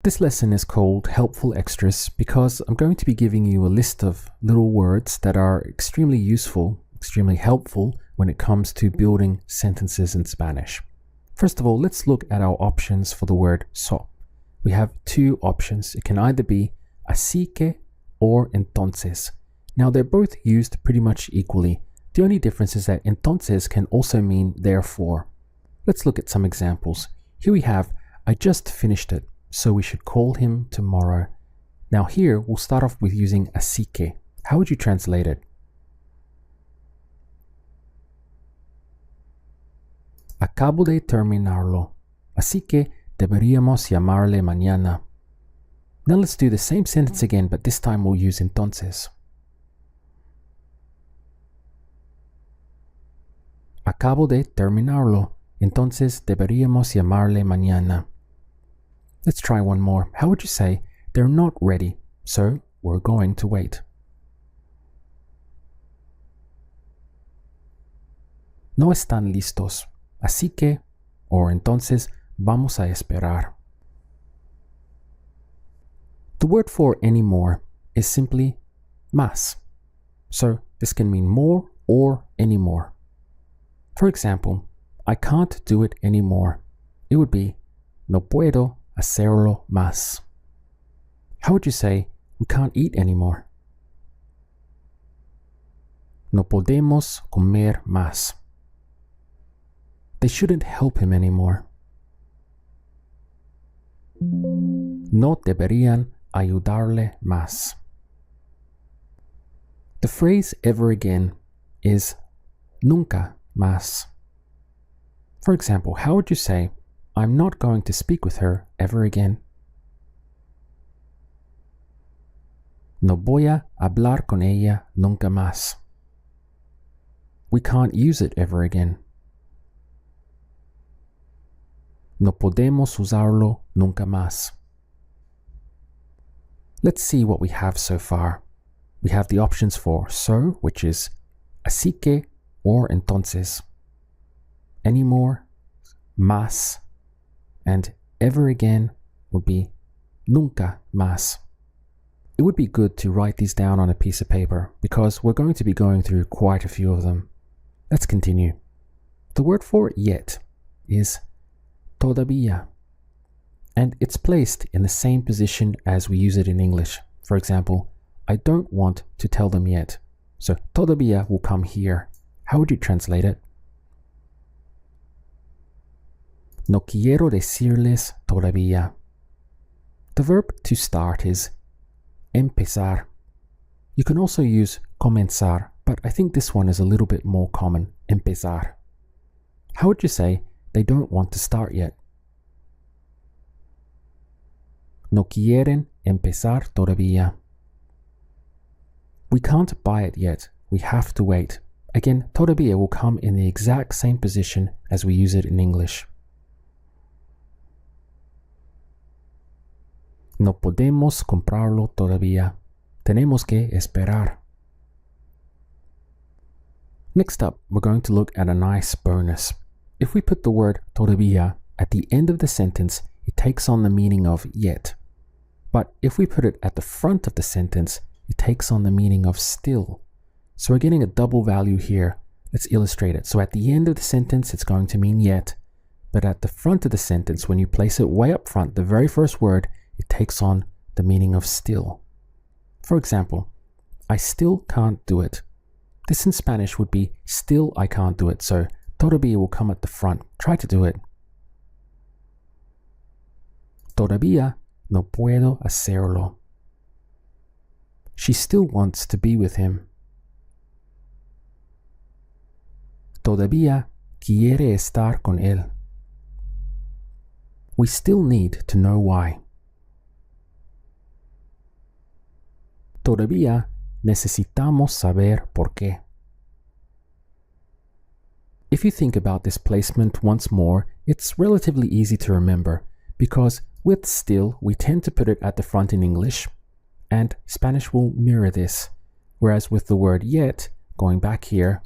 This lesson is called Helpful Extras because I'm going to be giving you a list of little words that are extremely useful, extremely helpful when it comes to building sentences in Spanish. First of all, let's look at our options for the word so. We have two options. It can either be así que or entonces. Now they're both used pretty much equally. The only difference is that entonces can also mean therefore. Let's look at some examples. Here we have, I just finished it, so we should call him tomorrow. Now here, we'll start off with using así que. How would you translate it? Acabo de terminarlo, así que deberíamos llamarle mañana. Now let's do the same sentence again, but this time we'll use entonces. Acabo de terminarlo, entonces deberíamos llamarle mañana. Let's try one more. How would you say, they're not ready, so we're going to wait? No están listos, así que, or entonces, vamos a esperar. The word for anymore is simply más. So this can mean more or anymore. For example, I can't do it anymore. It would be, no puedo hacerlo más. How would you say, we can't eat anymore? No podemos comer más. They shouldn't help him anymore. No deberían ayudarle más. The phrase ever again is nunca más. For example, how would you say, I'm not going to speak with her ever again? No voy a hablar con ella nunca más. We can't use it ever again. No podemos usarlo nunca más. Let's see what we have so far. We have the options for so, which is así que or entonces, anymore, más, and ever again would be nunca más. It would be good to write these down on a piece of paper because we're going to be going through quite a few of them. Let's continue. The word for yet is todavía, and it's placed in the same position as we use it in English. For example, I don't want to tell them yet. So todavía will come here. How would you translate it? No quiero decirles todavía. The verb to start is empezar. You can also use comenzar, but I think this one is a little bit more common, empezar. How would you say, they don't want to start yet? No quieren empezar todavía. We can't buy it yet. We have to wait. Again, todavía will come in the exact same position as we use it in English. No podemos comprarlo todavía. Tenemos que esperar. Next up, we're going to look at a nice bonus. If we put the word todavía at the end of the sentence, it takes on the meaning of yet. But if we put it at the front of the sentence, it takes on the meaning of still. So we're getting a double value here. Let's illustrate it. So at the end of the sentence, it's going to mean yet. But at the front of the sentence, when you place it way up front, the very first word, it takes on the meaning of still. For example, I still can't do it. This in Spanish would be still I can't do it. So todavía will come at the front. Try to do it. Todavía no puedo hacerlo. She still wants to be with him. Todavía quiere estar con él. We still need to know why. Todavía necesitamos saber por qué. If you think about this placement once more, it's relatively easy to remember because with still, we tend to put it at the front in English, and Spanish will mirror this. Whereas with the word yet, going back here,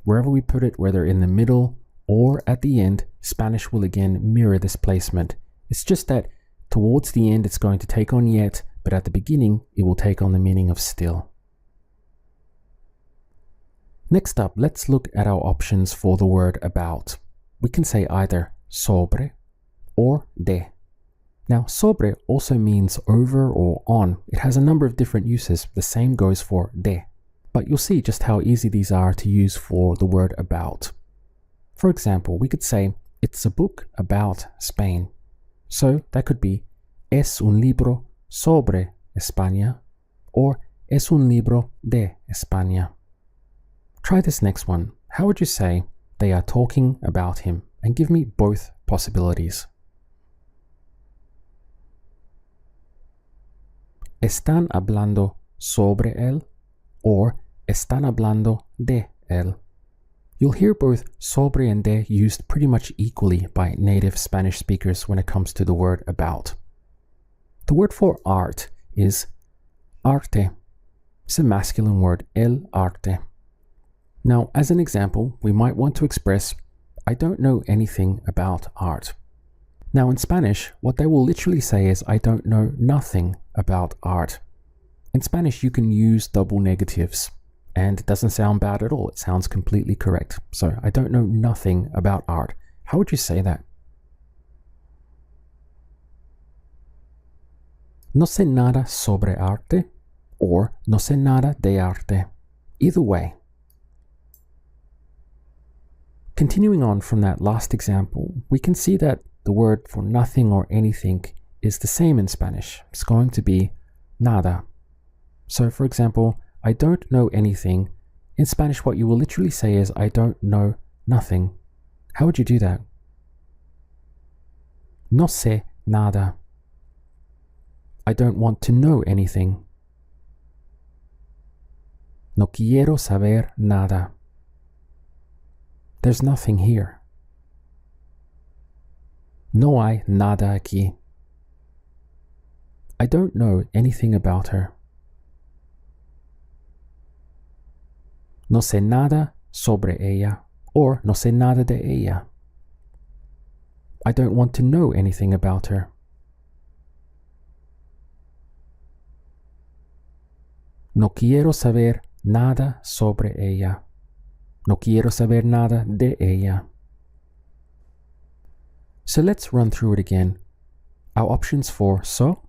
wherever we put it, whether in the middle or at the end, Spanish will again mirror this placement. It's just that Towards the end, it's going to take on yet, but at the beginning, it will take on the meaning of still. Next up, let's look at our options for the word about. We can say either sobre or de. Now, sobre also means over or on. It has a number of different uses. The same goes for de. But you'll see just how easy these are to use for the word about. For example, we could say, it's a book about Spain. So that could be, es un libro sobre España, or es un libro de España. Try this next one. How would you say, they are talking about him? And give me both possibilities. Están hablando sobre él, or están hablando de él. You'll hear both sobre and de used pretty much equally by native Spanish speakers when it comes to the word about. The word for art is arte. It's a masculine word, el arte. Now, as an example, we might want to express, I don't know anything about art. Now, in Spanish, what they will literally say is, I don't know nothing about art. In Spanish, you can use double negatives, and it doesn't sound bad at all. It sounds completely correct. So, I don't know nothing about art. How would you say that? No sé nada sobre arte, or no sé nada de arte. Either way. Continuing on from that last example, we can see that the word for nothing or anything is the same in Spanish. It's going to be nada. So for example, I don't know anything. In Spanish, what you will literally say is, I don't know nothing. How would you do that? No sé nada. I don't want to know anything. No quiero saber nada. There's nothing here. No hay nada aquí. I don't know anything about her. No sé nada sobre ella, or no sé nada de ella. I don't want to know anything about her. No quiero saber nada sobre ella. No quiero saber nada de ella. So let's run through it again. Our options for so,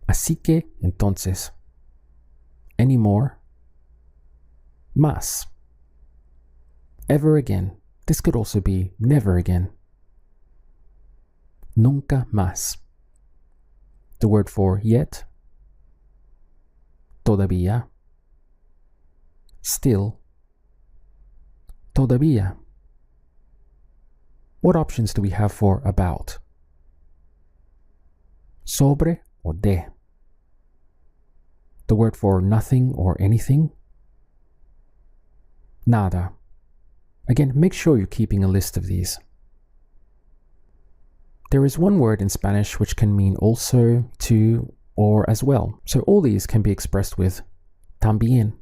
así que entonces, anymore, más, ever again. This could also be never again. Nunca más. The word for yet, todavía, still, todavía. What options do we have for about? Sobre or de. The word for nothing or anything? Nada. Again, make sure you're keeping a list of these. There is one word in Spanish which can mean also, to, or as well. So all these can be expressed with también.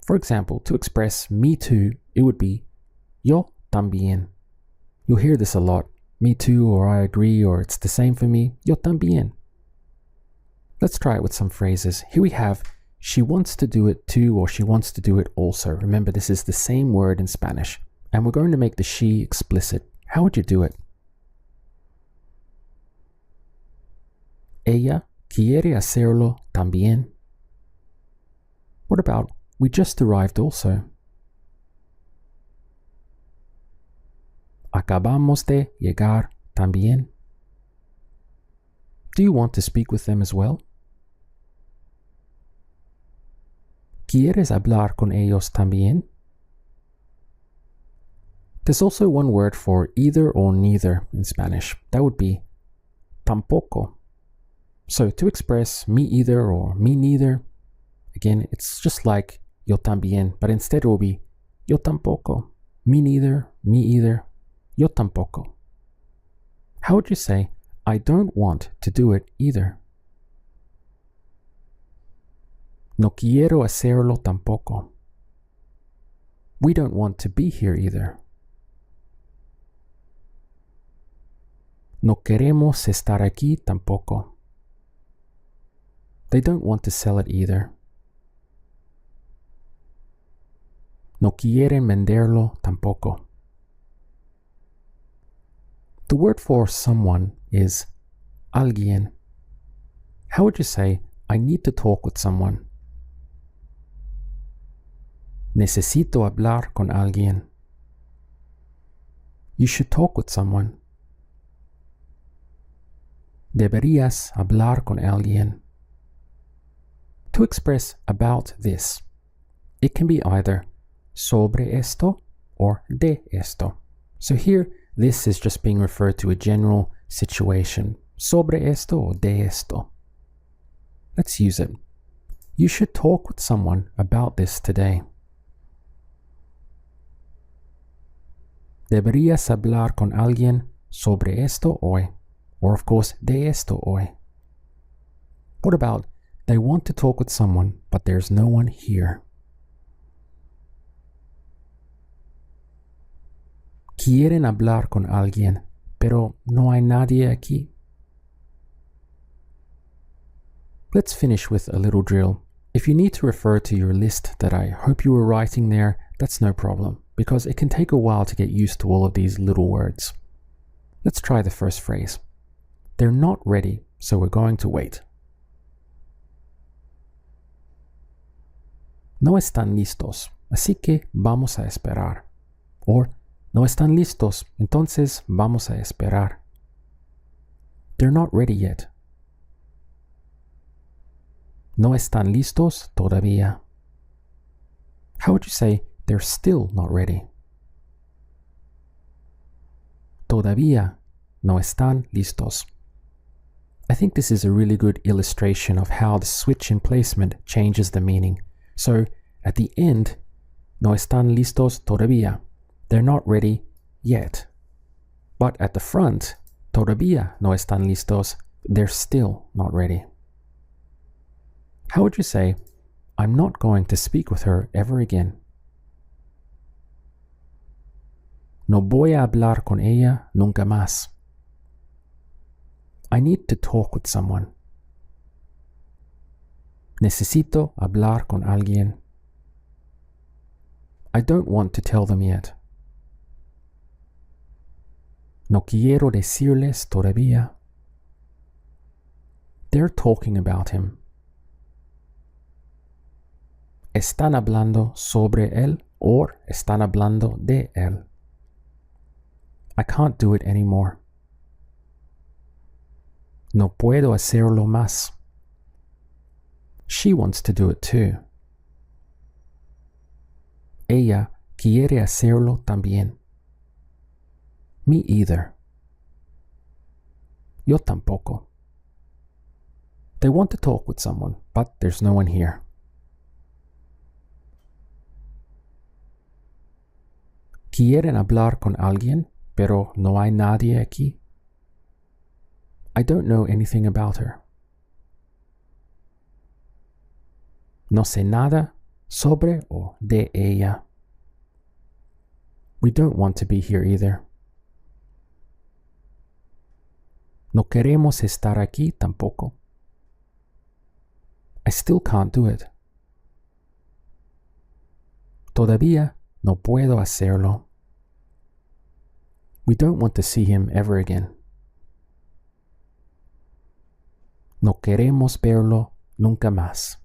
For example, to express me too, it would be yo también. You'll hear this a lot. Me too, or I agree, or it's the same for me. Yo también. Let's try it with some phrases. Here we have, she wants to do it too, or she wants to do it also. Remember, this is the same word in Spanish. And we're going to make the she explicit. How would you do it? Ella quiere hacerlo también. What about, we just arrived also? Acabamos de llegar también. Do you want to speak with them as well? ¿Quieres hablar con ellos también? There's also one word for either or neither in Spanish. That would be tampoco. So to express me either or me neither, again, it's just like yo también, but instead it will be yo tampoco. Me neither, me either, yo tampoco. How would you say, I don't want to do it either? No quiero hacerlo tampoco. We don't want to be here either. No queremos estar aquí tampoco. They don't want to sell it either. No quieren venderlo tampoco. The word for someone is alguien. How would you say, I need to talk with someone? Necesito hablar con alguien. You should talk with someone. Deberías hablar con alguien. To express about this, it can be either sobre esto or de esto. So here, this is just being referred to a general situation. Sobre esto or de esto. Let's use it. You should talk with someone about this today. Deberías hablar con alguien sobre esto hoy. Or of course, de esto hoy. What about, they want to talk with someone, but there's no one here. Quieren hablar con alguien, pero no hay nadie aquí. Let's finish with a little drill. If you need to refer to your list that I hope you were writing there, that's no problem, because it can take a while to get used to all of these little words. Let's try the first phrase. They're not ready, so we're going to wait. No están listos, así que vamos a esperar. Or, no están listos, entonces vamos a esperar. They're not ready yet. No están listos todavía. How would you say they're still not ready? Todavía no están listos. I think this is a really good illustration of how the switch in placement changes the meaning. So, at the end, no están listos todavía. They're not ready yet. But at the front, todavía no están listos. They're still not ready. How would you say, I'm not going to speak with her ever again? No voy a hablar con ella nunca más. I need to talk with someone. Necesito hablar con alguien. I don't want to tell them yet. No quiero decirles todavía. They're talking about him. Están hablando sobre él or están hablando de él. I can't do it anymore. No puedo hacerlo más. She wants to do it too. Ella quiere hacerlo también. Me either. Yo tampoco. They want to talk with someone, but there's no one here. Quieren hablar con alguien, pero no hay nadie aquí. I don't know anything about her. No sé nada sobre o de ella. We don't want to be here either. No queremos estar aquí tampoco. I still can't do it. Todavía no puedo hacerlo. We don't want to see him ever again. No queremos verlo nunca más.